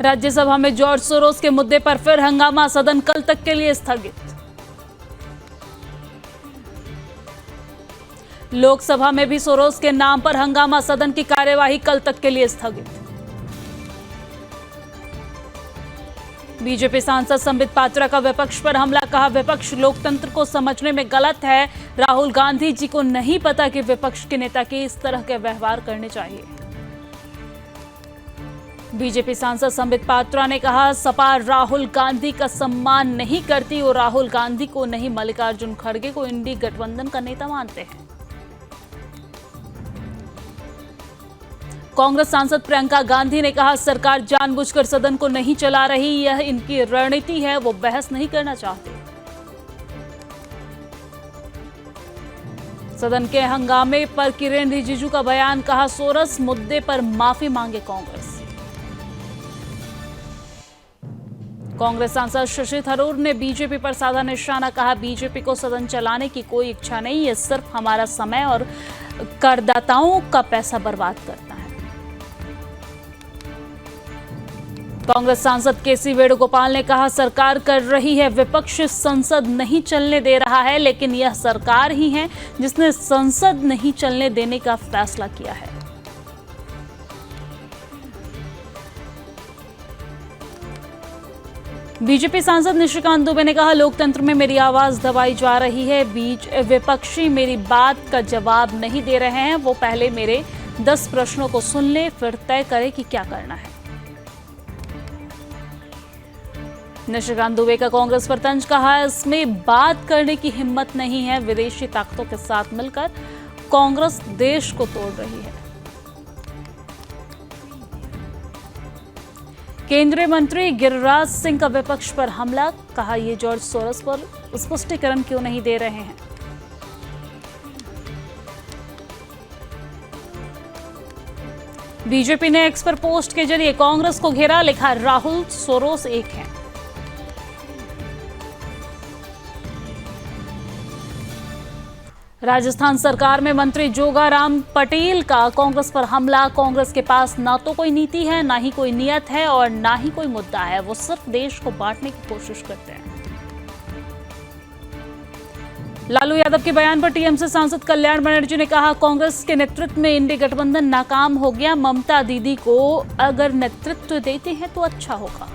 राज्यसभा में George Soros के मुद्दे पर फिर हंगामा, सदन कल तक के लिए स्थगित। लोकसभा में भी सोरोस के नाम पर हंगामा, सदन की कार्यवाही कल तक के लिए स्थगित। बीजेपी सांसद संबित पात्रा का विपक्ष पर हमला, कहा विपक्ष लोकतंत्र को समझने में गलत है। राहुल गांधी जी को नहीं पता कि विपक्ष के नेता के इस तरह के व्यवहार करने चाहिए। बीजेपी सांसद संबित पात्रा ने कहा सपा राहुल गांधी का सम्मान नहीं करती और राहुल गांधी को नहीं मल्लिकार्जुन खड़गे को इंडी गठबंधन का नेता मानते हैं। कांग्रेस सांसद प्रियंका गांधी ने कहा सरकार जानबूझकर सदन को नहीं चला रही, यह इनकी रणनीति है, वो बहस नहीं करना चाहते। सदन के हंगामे पर किरेन रिजिजू का बयान, कहा सोरस मुद्दे पर माफी मांगे कांग्रेस। कांग्रेस सांसद शशि थरूर ने बीजेपी पर साधा निशाना, कहा बीजेपी को सदन चलाने की कोई इच्छा नहीं, ये सिर्फ हमारा समय और करदाताओं का पैसा बर्बाद करता है। कांग्रेस सांसद केसी वेणुगोपाल ने कहा सरकार कर रही है, विपक्ष संसद नहीं चलने दे रहा है, लेकिन यह सरकार ही है जिसने संसद नहीं चलने देने का फैसला किया है। बीजेपी सांसद निशिकांत दुबे ने कहा लोकतंत्र में मेरी आवाज दबाई जा रही है, विपक्षी मेरी बात का जवाब नहीं दे रहे हैं, वो पहले मेरे 10 प्रश्नों को सुन ले फिर तय करे कि क्या करना है। निशिकांत दुबे का कांग्रेस पर तंज, कहा इसमें बात करने की हिम्मत नहीं है, विदेशी ताकतों के साथ मिलकर कांग्रेस देश को तोड़ रही है। केंद्रीय मंत्री गिरिराज सिंह का विपक्ष पर हमला, कहा ये जॉर्ज सोरोस पर स्पष्टीकरण क्यों नहीं दे रहे हैं। बीजेपी ने एक्स पर पोस्ट के जरिए कांग्रेस को घेरा, लिखा राहुल सोरोस एक हैं। राजस्थान सरकार में मंत्री जोगाराम पटेल का कांग्रेस पर हमला, कांग्रेस के पास ना तो कोई नीति है, ना ही कोई नियत है और ना ही कोई मुद्दा है, वो सिर्फ देश को बांटने की कोशिश करते हैं। लालू यादव के बयान पर टीएमसी सांसद कल्याण बनर्जी ने कहा कांग्रेस के नेतृत्व में इंडी गठबंधन नाकाम हो गया, ममता दीदी को अगर नेतृत्व देते हैं तो अच्छा होगा।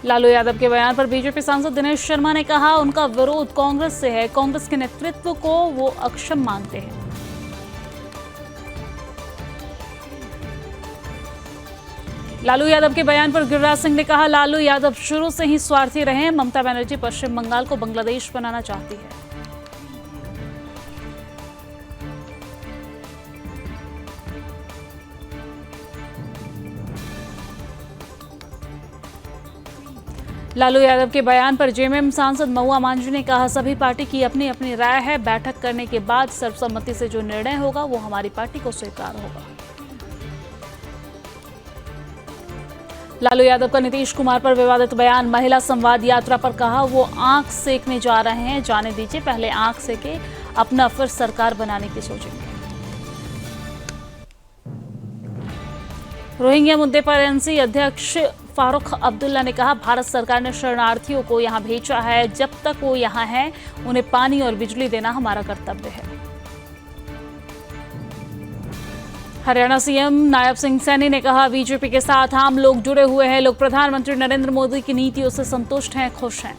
लालू यादव के बयान पर बीजेपी सांसद दिनेश शर्मा ने कहा उनका विरोध कांग्रेस से है, कांग्रेस के नेतृत्व को वो अक्षम मानते हैं। लालू यादव के बयान पर गिरिराज सिंह ने कहा लालू यादव शुरू से ही स्वार्थी रहे, ममता बनर्जी पश्चिम बंगाल को बांग्लादेश बनाना चाहती है। लालू यादव के बयान पर जेएमएम सांसद महुआ मांझी ने कहा सभी पार्टी की अपनी अपनी राय है, बैठक करने के बाद सर्वसम्मति से जो निर्णय होगा वो हमारी पार्टी को स्वीकार होगा। लालू यादव का नीतीश कुमार पर विवादित बयान, महिला संवाद यात्रा पर कहा वो आंख सेकने जा रहे हैं, जाने दीजिए, पहले आंख सेके अपना फिर सरकार बनाने की सोचेंगे। रोहिंग्या मुद्दे पर एनसी अध्यक्ष फारूक अब्दुल्ला ने कहा भारत सरकार ने शरणार्थियों को यहां भेजा है, जब तक वो यहां हैं उन्हें पानी और बिजली देना हमारा कर्तव्य है। हरियाणा सीएम नायब सिंह सैनी ने कहा बीजेपी के साथ आम लोग जुड़े हुए हैं, लोग प्रधानमंत्री नरेंद्र मोदी की नीतियों से संतुष्ट हैं, खुश हैं।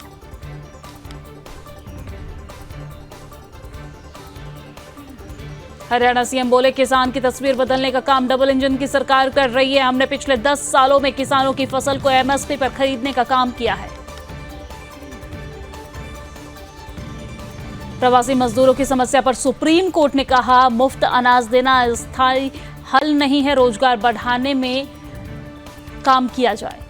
हरियाणा सीएम बोले किसान की तस्वीर बदलने का काम डबल इंजन की सरकार कर रही है, हमने पिछले 10 सालों में किसानों की फसल को एमएसपी पर खरीदने का काम किया है। प्रवासी मजदूरों की समस्या पर सुप्रीम कोर्ट ने कहा मुफ्त अनाज देना स्थायी हल नहीं है, रोजगार बढ़ाने में काम किया जाए।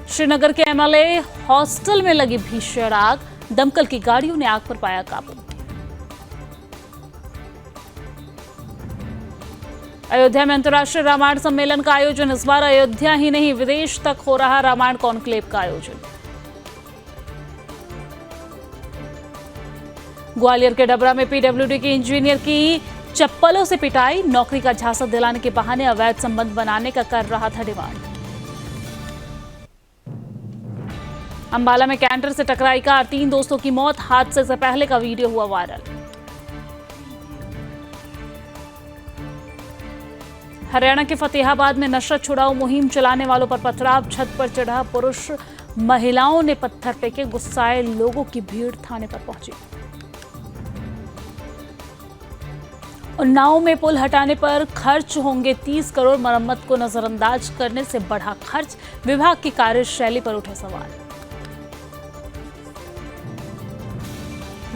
श्रीनगर के एमएलए हॉस्टल में लगी भीषण आग, दमकल की गाड़ियों ने आग पर पाया काबू। अयोध्या में अंतर्राष्ट्रीय रामायण सम्मेलन का आयोजन, इस बार अयोध्या ही नहीं विदेश तक हो रहा रामायण कॉन्क्लेव का आयोजन। ग्वालियर के डबरा में पीडब्ल्यूडी के इंजीनियर की चप्पलों से पिटाई, नौकरी का झांसा दिलाने के बहाने अवैध संबंध बनाने का कर रहा था डिमांड। अंबाला में कैंटर से टकराई कार, 3 दोस्तों की मौत, हादसे से पहले का वीडियो हुआ वायरल। हरियाणा के फतेहाबाद में नशा छुड़ाओ मुहिम चलाने वालों पर पथराव, छत पर चढ़ा पुरुष, महिलाओं ने पत्थर फेंके, गुस्साए लोगों की भीड़ थाने पर पहुंची। उन्नाव में पुल हटाने पर खर्च होंगे 30 करोड़, मरम्मत को नजरअंदाज करने से बढ़ा खर्च, विभाग की कार्यशैली पर उठे सवाल।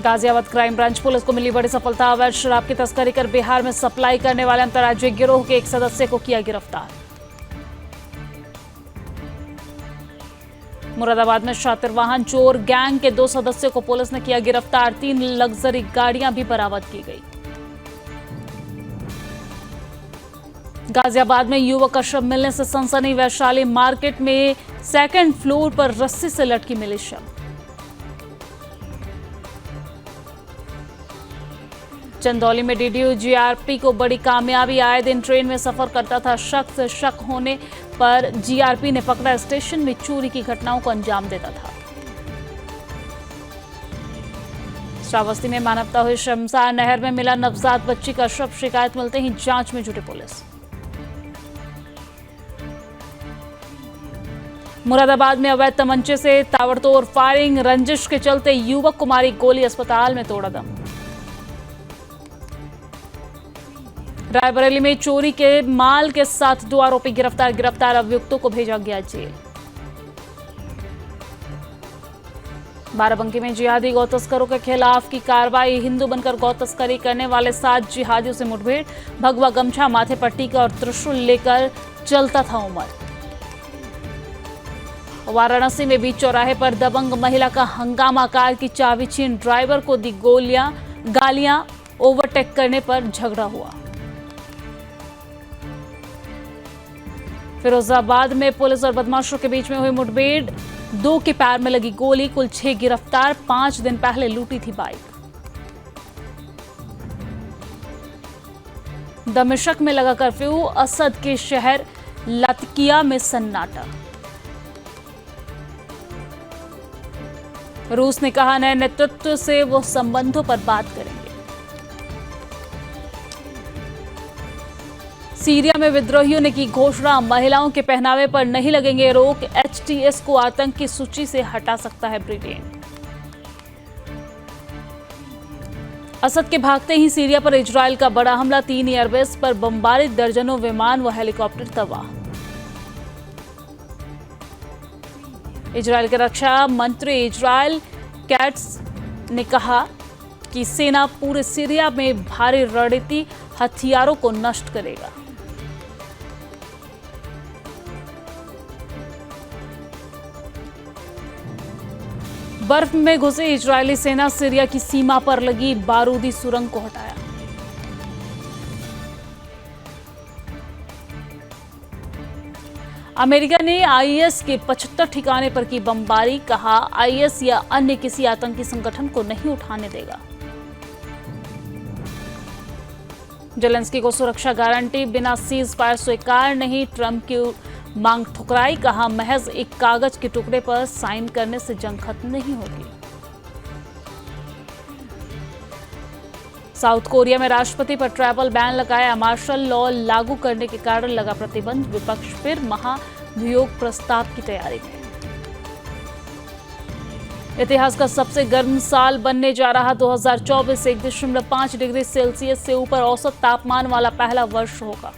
गाजियाबाद क्राइम ब्रांच पुलिस को मिली बड़ी सफलता, अवैध शराब की तस्करी कर बिहार में सप्लाई करने वाले अंतर्राज्यीय गिरोह के एक सदस्य को किया गिरफ्तार। मुरादाबाद में शातिर वाहन चोर गैंग के 2 सदस्यों को पुलिस ने किया गिरफ्तार, 3 लग्जरी गाड़ियां भी बरामद की गई। गाजियाबाद में युवक का शव मिलने से सनसनी, वैशाली मार्केट में 2nd फ्लोर पर रस्सी से लटकी मिली शव। चंदौली में डीडीयू जीआरपी को बड़ी कामयाबी, आए दिन ट्रेन में सफर करता था शख्स, शक होने पर जीआरपी ने पकड़ा, स्टेशन में चोरी की घटनाओं को अंजाम देता था। श्रावस्ती में मानवता हुई शमशान, नहर में मिला नवजात बच्ची का शव, शिकायत मिलते ही जांच में जुटी पुलिस। मुरादाबाद में अवैध तमंचे से ताबड़तोड़ फायरिंग, रंजिश के चलते युवक को मारी गोली, अस्पताल में तोड़ा दम। रायबरेली में चोरी के माल के साथ 2 आरोपी गिरफ्तार, अभियुक्तों को भेजा गया जेल। बाराबंकी में जिहादी गौ तस्करों के खिलाफ की कार्रवाई, हिंदू बनकर गौ तस्करी करने वाले 7 जिहादियों से मुठभेड़, भगवा गमछा, माथे पर टीका और त्रिशूल लेकर चलता था उमर। वाराणसी में बीच चौराहे पर दबंग महिला का हंगामा, कार की चाबी छीन, ड्राइवर को दी गालियां, ओवरटेक करने पर झगड़ा हुआ। फिरोजाबाद में पुलिस और बदमाशों के बीच में हुई मुठभेड़, 2 के पैर में लगी गोली, कुल 6 गिरफ्तार, 5 दिन पहले लूटी थी बाइक। दमिश्क में लगा कर्फ्यू, असद के शहर लतकिया में सन्नाटा। रूस ने कहा नए नेतृत्व से वो संबंधों पर बात करेंगे। सीरिया में विद्रोहियों ने की घोषणा, महिलाओं के पहनावे पर नहीं लगेंगे रोक, एचटीएस को आतंक की सूची से हटा सकता है ब्रिटेन। असद के भागते ही सीरिया पर इजरायल का बड़ा हमला, 3 एयरबेस पर बमबारी, दर्जनों विमान व हेलीकॉप्टर तबाह। इजरायल के रक्षा मंत्री इजरायल कैट्स ने कहा कि सेना पूरे सीरिया में भारी रणनीति हथियारों को नष्ट करेगा। बर्फ में घुसी इजरायली सेना, सीरिया की सीमा पर लगी बारूदी सुरंग को हटाया। अमेरिका ने आईएस के 75 ठिकाने पर की बमबारी, कहा आईएस या अन्य किसी आतंकी संगठन को नहीं उठाने देगा। जेलेंस्की को सुरक्षा गारंटी, बिना सीज फायर स्वीकार नहीं, ट्रंप की मांग ठुकराई, कहा महज एक कागज के टुकड़े पर साइन करने से जंग खत्म नहीं होगी। साउथ कोरिया में राष्ट्रपति पर ट्रैवल बैन लगाया, मार्शल लॉ लागू करने के कारण लगा प्रतिबंध, विपक्ष फिर महाभियोग प्रस्ताव की तैयारी में। इतिहास का सबसे गर्म साल बनने जा रहा 2024 1.5 डिग्री सेल्सियस से ऊपर औसत तापमान वाला पहला वर्ष होगा।